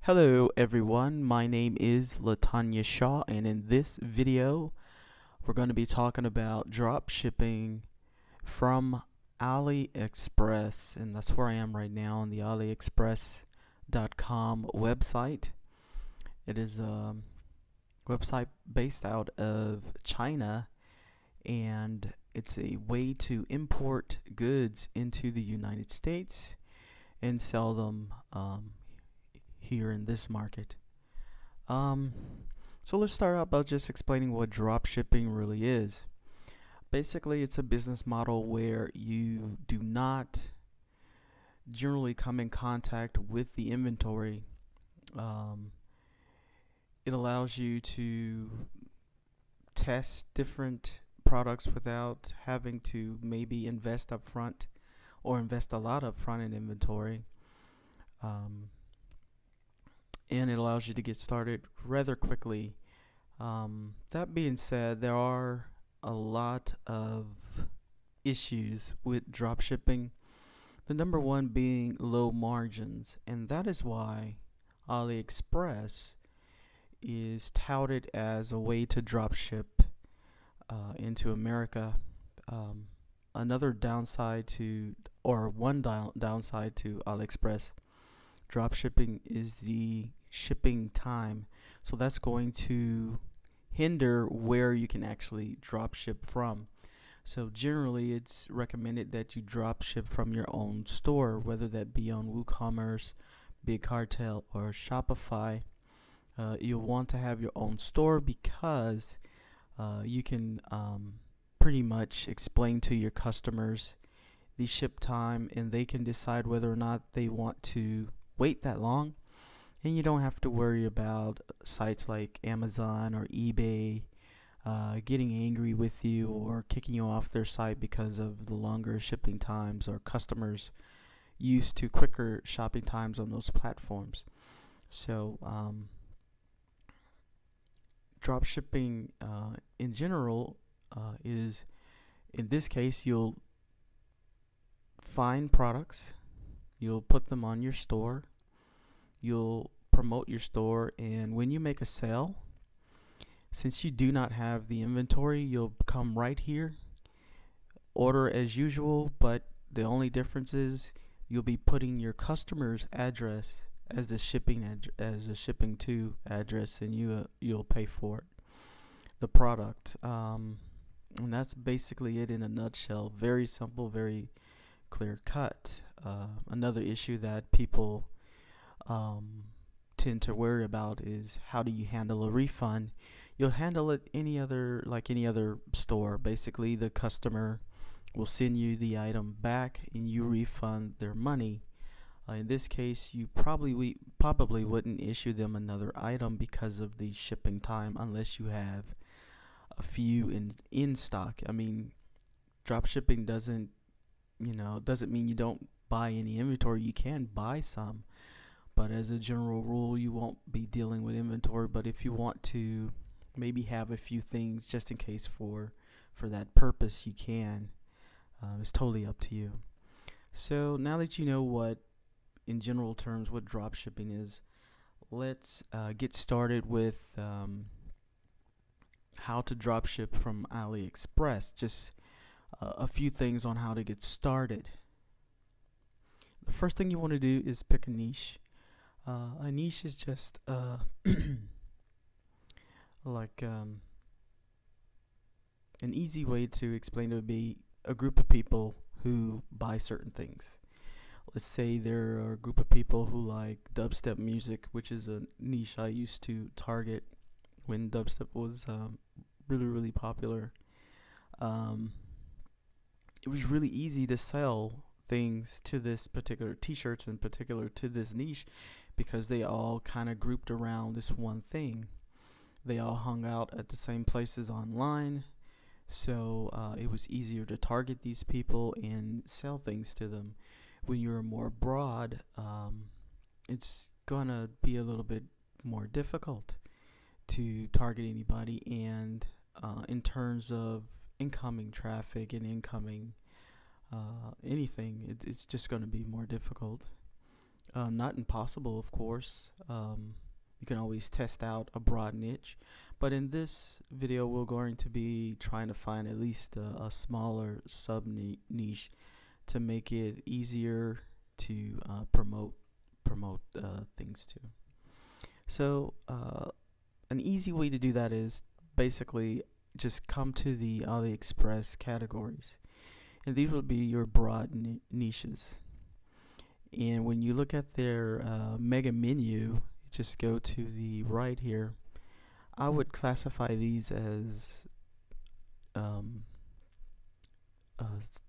Hello everyone, my name is Latanya Shaw, and in this video we're going to be talking about drop shipping from AliExpress, and that's where I am right now on the AliExpress.com website. It is a website based out of China, and it's a way to import goods into the United States and sell them here in this market. Um, so let's start out by just explaining what drop shipping really is. Basically, it's a business model where you do not generally come in contact with the inventory. Um, it allows you to test different products without having to maybe invest up front or invest a lot up front in inventory. Um, and it allows you to get started rather quickly. That being said, there are a lot of issues with dropshipping. The number one being low margins, and that is why AliExpress is touted as a way to dropship into America. Um, Another downside to, or one downside to AliExpress dropshipping is the shipping time. So that's going to hinder where you can actually drop ship from. So generally it's recommended that you drop ship from your own store, whether that be on WooCommerce, Big Cartel, or Shopify. You'll want to have your own store because you can pretty much explain to your customers the ship time, and they can decide whether or not they want to wait that long. And you don't have to worry about sites like Amazon or eBay getting angry with you or kicking you off their site because of the longer shipping times, or customers used to quicker shopping times on those platforms. So drop shipping in general is, in this case, you'll find products, you'll put them on your store, you'll promote your store, and when you make a sale, since you do not have the inventory, you'll come right here, order as usual, but the only difference is you'll be putting your customer's address as the shipping to address, and you'll pay for it, the product. And that's basically it in a nutshell. Very simple, very clear cut. Another issue that people um, tend to worry about is, how do you handle a refund? You'll handle it like any other store. Basically, the customer will send you the item back and you refund their money. In this case, you probably wouldn't issue them another item because of the shipping time, unless you have a few in stock. I mean, drop shipping doesn't mean you don't buy any inventory. You can buy some, but as a general rule, you won't be dealing with inventory. But if you want to maybe have a few things just in case for that purpose, you can. It's totally up to you. So now that you know what, in general terms, what drop shipping is, let's get started with how to drop ship from AliExpress. Just a few things on how to get started. The first thing you want to do is pick a niche. A niche is just like an easy way to explain it would be a group of people who buy certain things. Let's say there are a group of people who like dubstep music, which is a niche I used to target when dubstep was really popular. Um, it was really easy to sell things to this particular t-shirts in particular to this niche, because they all kind of grouped around this one thing. They all hung out at the same places online, so it was easier to target these people and sell things to them. When you're more broad, it's gonna be a little bit more difficult to target anybody, and in terms of incoming traffic and incoming anything, it's just going to be more difficult. Not impossible, of course. You can always test out a broad niche, but in this video we're going to be trying to find at least a smaller sub niche to make it easier to promote things to. So an easy way to do that is basically just come to the AliExpress categories, and these would be your broad niches. And when you look at their mega menu, just go to the right here. I would classify these as um,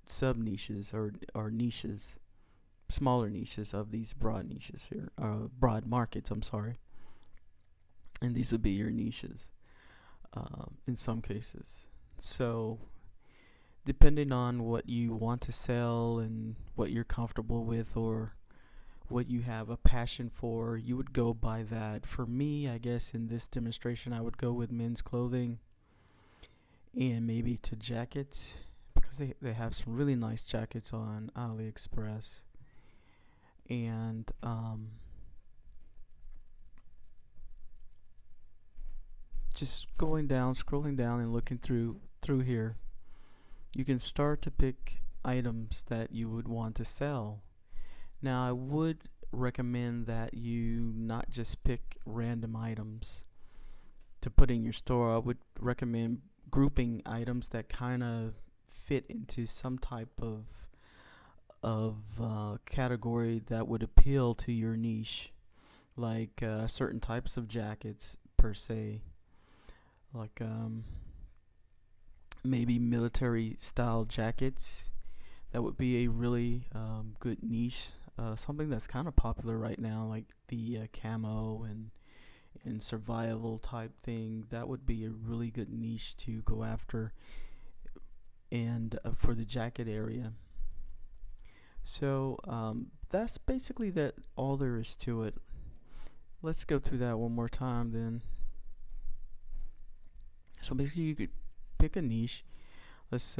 sub niches or niches, smaller niches of these broad niches here, broad markets. I'm sorry, and these would be your niches in some cases. So depending on what you want to sell and what you're comfortable with, or what you have a passion for, you would go by that. For me, I guess in this demonstration I would go with men's clothing and maybe to jackets, because they have some really nice jackets on AliExpress. And just scrolling down and looking through here, you can start to pick items that you would want to sell. Now I would recommend that you not just pick random items to put in your store. I would recommend grouping items that kind of fit into some type of category that would appeal to your niche, like certain types of jackets per se, like maybe military style jackets. That would be a really good niche. Something that's kind of popular right now, like the camo and survival type thing. That would be a really good niche to go after, and for the jacket area. So that's basically that all there is to it. Let's go through that one more time then. So basically you could pick a niche. Let's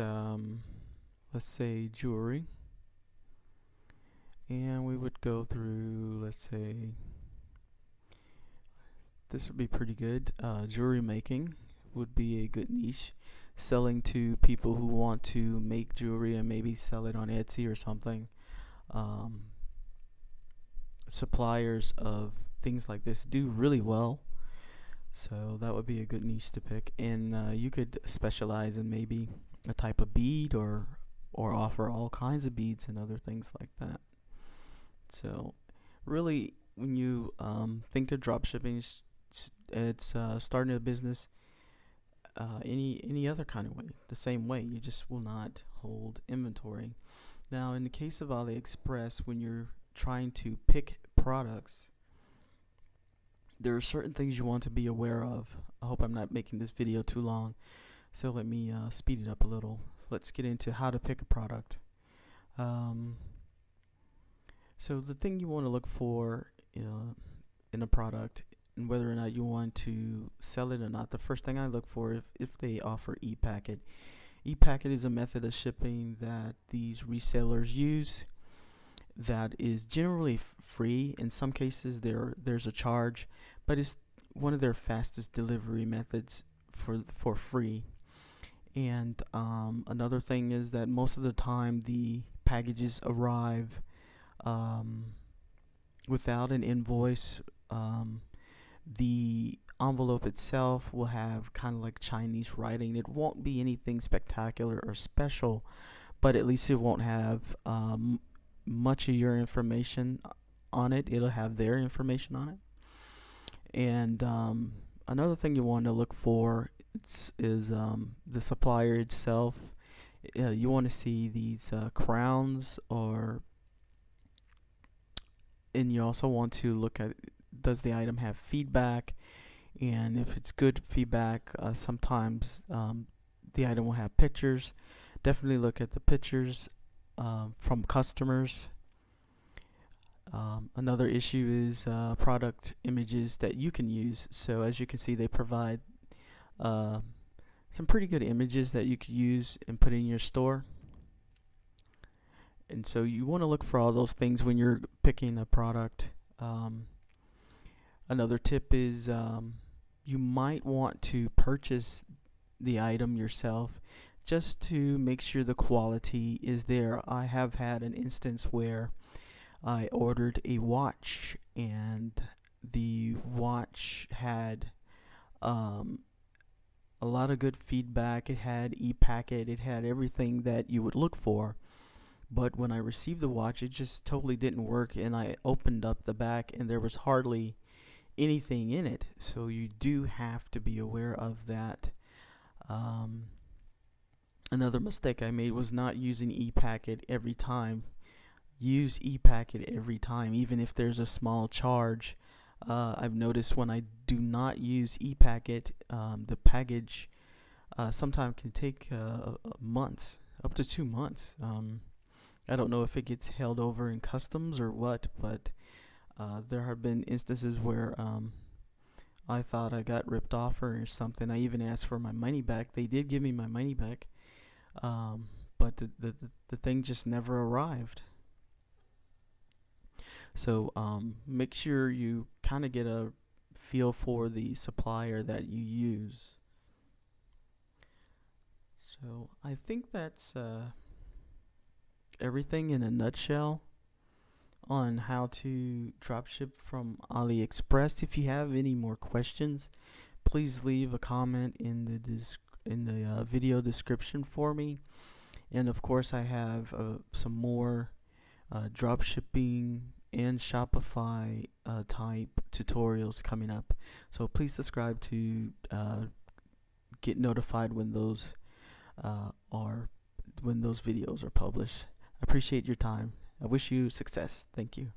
say jewelry, and we would go through, let's say this would be pretty good. Jewelry making would be a good niche, selling to people who want to make jewelry and maybe sell it on Etsy or something. um, Suppliers of things like this do really well, so that would be a good niche to pick. And you could specialize in maybe a type of bead, or offer all kinds of beads and other things like that. So really, when you think of dropshipping, it's starting a business any other kind of way, the same way. You just will not hold inventory. Now in the case of AliExpress, when you're trying to pick products, there are certain things you want to be aware of. I hope I'm not making this video too long, so let me speed it up a little. Let's get into how to pick a product. So the thing you want to look for in a product, and whether or not you want to sell it or not, the first thing I look for if they offer e-packet. E-packet is a method of shipping that these resellers use that is generally free. In some cases there's a charge, but it's one of their fastest delivery methods for free. And another thing is that most of the time the packages arrive without an invoice. The envelope itself will have kind of like Chinese writing. It won't be anything spectacular or special, but at least it won't have much of your information on it. It'll have their information on it. And another thing you want to look for is the supplier itself. You want to see these crowns, and you also want to look at, does the item have feedback? And if it's good feedback, sometimes the item will have pictures. Definitely look at the pictures from customers. Another issue is product images that you can use. So as you can see, they provide some pretty good images that you could use and put in your store. And so you want to look for all those things when you're picking a product. Um, Another tip is you might want to purchase the item yourself just to make sure the quality is there. I have had an instance where I ordered a watch and the watch had um, a lot of good feedback. It had e-packet, it had everything that you would look for. But when I received the watch, it just totally didn't work, and I opened up the back and there was hardly anything in it. So you do have to be aware of that. Um, Another mistake I made was not using ePacket every time. Use ePacket every time, even if there's a small charge. I've noticed when I do not use ePacket, the package sometimes can take months, up to 2 months. I don't know if it gets held over in customs or what, but there have been instances where I thought I got ripped off or something. I even asked for my money back. They did give me my money back, um, but the thing just never arrived. So make sure you kind of get a feel for the supplier that you use. So I think that's everything in a nutshell on how to dropship from AliExpress. If you have any more questions, please leave a comment in the video description for me. And of course, I have some more dropshipping and Shopify type tutorials coming up. So please subscribe to get notified are when those videos are published. I appreciate your time. I wish you success. Thank you.